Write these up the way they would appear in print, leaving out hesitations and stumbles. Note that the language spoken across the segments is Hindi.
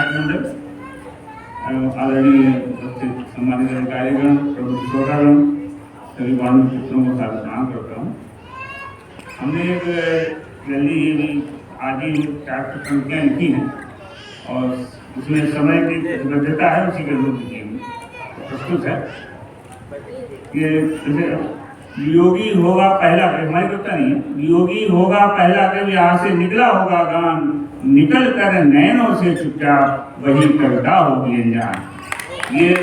विधायक मंडल, आदरणीय उपस्थित सम्मानित अधिकारीगण, प्रबुद्ध श्रोतागण, सभी वाणिज्य मित्रों को सादर प्रणाम करता हूँ। हमने एक रैली आज ही 4 पंक्तियाँ लिखी हैं और उसमें समय की प्रतिबद्धता है, उसी के अनुरूप प्रस्तुत है। ये योगी होगा पहला कवि, हमारी कविता नहीं है, योगी होगा पहला कवि, यहाँ से निकला होगा गान, निकल कर नैनों से चुपचाप वही कविता होगी अनजान। ये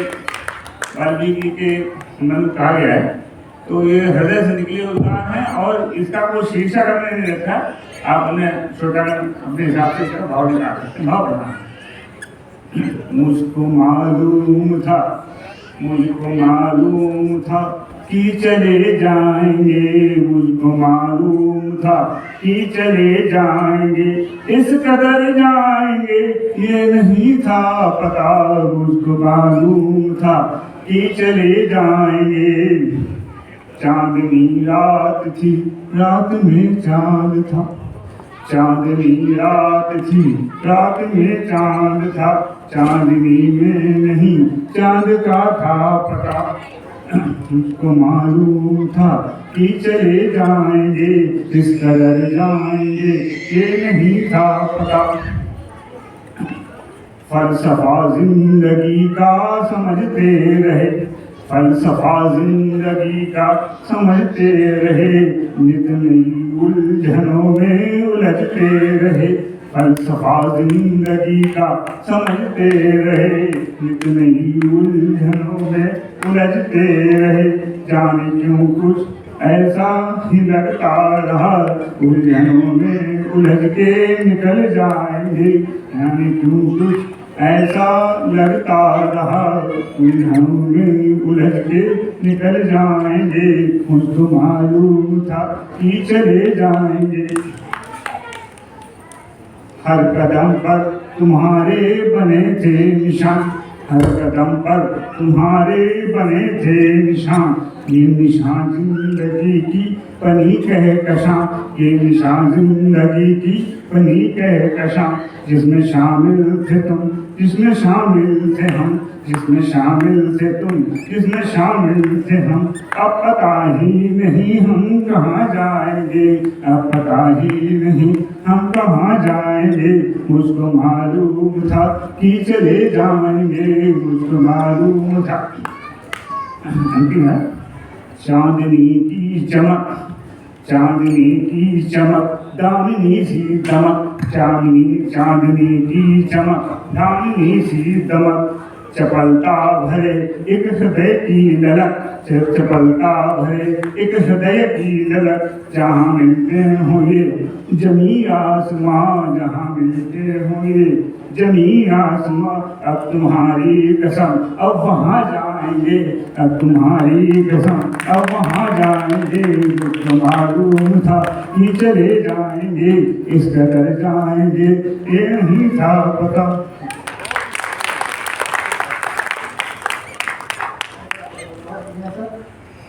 वाल्मीकि के संबंध में कहा गया है, तो ये हृदय से निकले हुए गान है और इसका कोई शीर्षक हमने नहीं रखा। आप अपने छोटा अपने हिसाब से इसका भाव निकाल सकते हैं, भाव बढ़ा। मुझको मालूम था कि चले जाएंगे, मुझको मालूम था कि चले जाएंगे, इस कदर जाएंगे ये नहीं था पता, मुझको मालूम था कि चले जाएंगे। चांदनी रात थी, रात में चांद था, चांदनी रात थी, रात में चांद था, चांदनी में नहीं चांद का था पता, मुझको मालूम था कि चले जाएंगे, इस कदर जाएंगे ये नहीं था पता। फलसफा जिंदगी का समझते रहे, फलसफा जिंदगी का समझते रहे, नित नई उलझनों में उलझते रहे, फलसफा जिंदगी का समझते रहे, नित नई उलझनों में उलझते रहे। जाने क्यों कुछ ऐसा ही लगता रहा, उलझनों में उलझ के निकल जाएंगे, जाने क्यों कुछ ऐसा लगता रहा, उलझनों में उलझ के निकल जाएंगे, मुझको मालूम था कि चले जाएंगे। हर कदम पर तुम्हारे बने थे निशान, हर कदम पर तुम्हारे बने थे निशान, ये निशान जिंदगी की पनी कहकशां, ये निशान जिंदगी की पनी कहकशां, जिसमें शामिल थे तुम, जिसमें शामिल थे हम, जिसमें शामिल थे तुम, जिसमें शामिल थे हम। अब पता ही नहीं हम कहाँ जाएंगे, अब पता ही नहीं हम कहाँ जाएंगे, मुझको मालूम था कि चले जाएंगे, मुझको मालूम था। अंतिम है। चांदनी की चमक, चांदनी की चमक, दामिनी सी दमक, चांदनी की चमक, दामिनी सी दमक, चपलता भरे एक हृदय की ललक, चपलता भरे एक हृदय की ललक, जहाँ मिलते होंगे जमी आसमां, जहाँ मिलते होंगे जमी आसमां, अब तुम्हारी कसम अब वहाँ जाएंगे, अब तुम्हारी कसम अब वहाँ जाएंगे, मुझको मालूम था कि चले जाएंगे, इस कदर जाएंगे ये नहीं था पता।